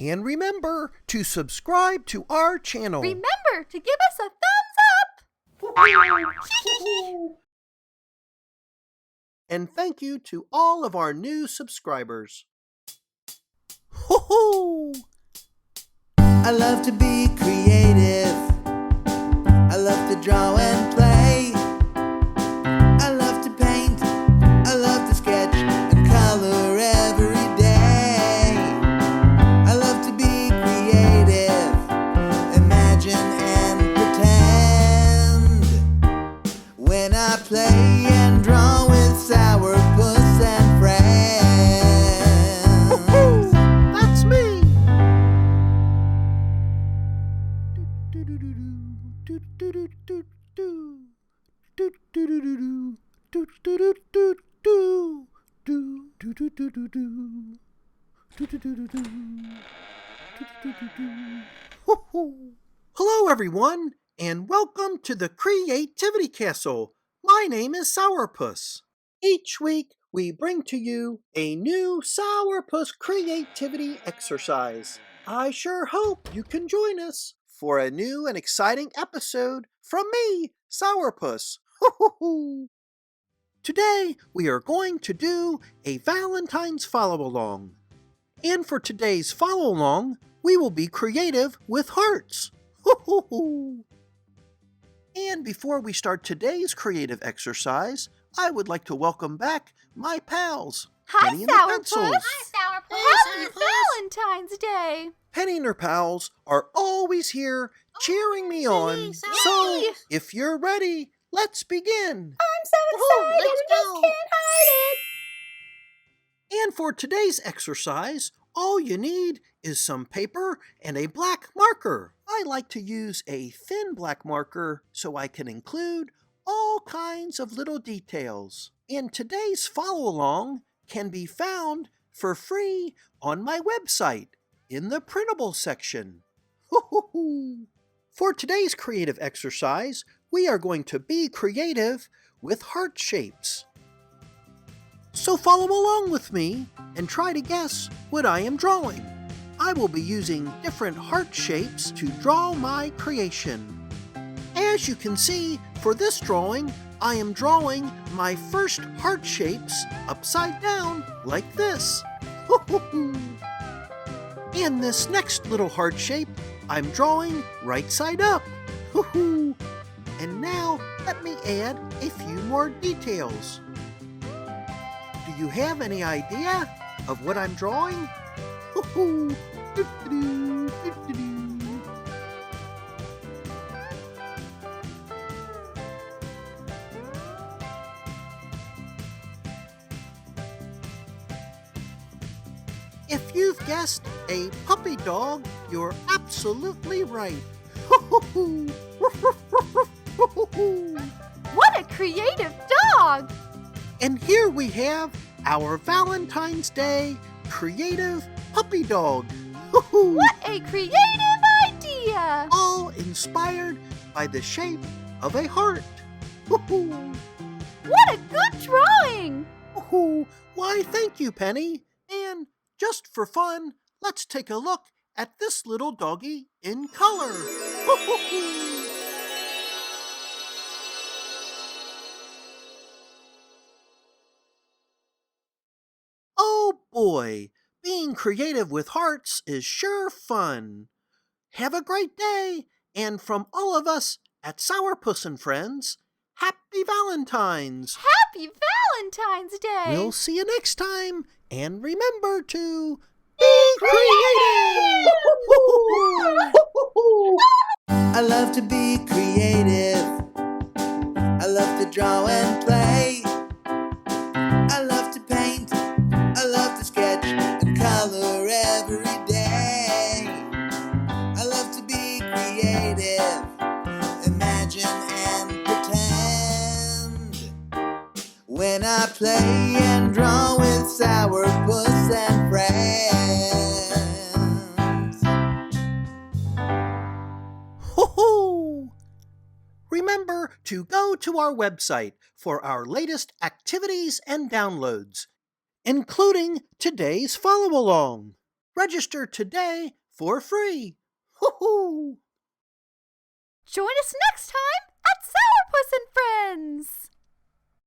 And remember to subscribe to our channel. Remember to give us a thumbs up. And thank you to all of our new subscribers. Ho-ho! I love to be creative. I love to draw and play. I love to paint. I love to sketch and color every day. I love to be creative. Imagine and pretend. When I play and draw with Sauerpuss and Friends. That's me! Hello everyone, and welcome to the Creativity Castle. My name is Sauerpuss. Each week we bring to you a new Sauerpuss creativity exercise. I sure hope you can join us for a new and exciting episode from me, Sauerpuss. Today we are going to do a Valentine's follow-along. And for today's follow-along, we will be creative with hearts. And before we start today's creative exercise, I would like to welcome back my pals, Hi, Penny and the Sauerpuss. Pencils. Happy Valentine's Day. Penny and her pals are always here cheering me on. So, Yay! if you're ready, let's begin. I'm so excited. I just can't hide it. And for today's exercise, all you need is some paper and a black marker. I like to use a thin black marker so I can include all kinds of little details. And today's follow-along can be found for free on my website in the printable section. For today's creative exercise, we are going to be creative with heart shapes. So follow along with me and try to guess what I am drawing. I will be using different heart shapes to draw my creation. As you can see, for this drawing, I am drawing my first heart shapes upside down like this. And this next little heart shape, I'm drawing right side up. And now let me add a few more details. Do you have any idea of what I'm drawing? If you've guessed a puppy dog, you're absolutely right. What a creative dog. And here we have our Valentine's Day creative puppy dog. What a creative idea. All inspired by the shape of a heart. What a good drawing. Why, thank you, Penny. And just for fun, let's take a look at this little doggy in color. Oh boy, being creative with hearts is sure fun. Have a great day, and from all of us at Sauerpuss and Friends, Happy Valentines! Happy Valentine's Day. We'll see you next time, and remember to be creative! I love to be creative. I love to draw and play. I love to paint. I love to sketch and color every day. I love to be creative. Imagine and pretend. When I play and draw with Sauerpuss and Friends. Ho-ho! Remember to go to our website for our latest activities and downloads, including today's follow-along. Register today for free. Hoo-hoo! Join us next time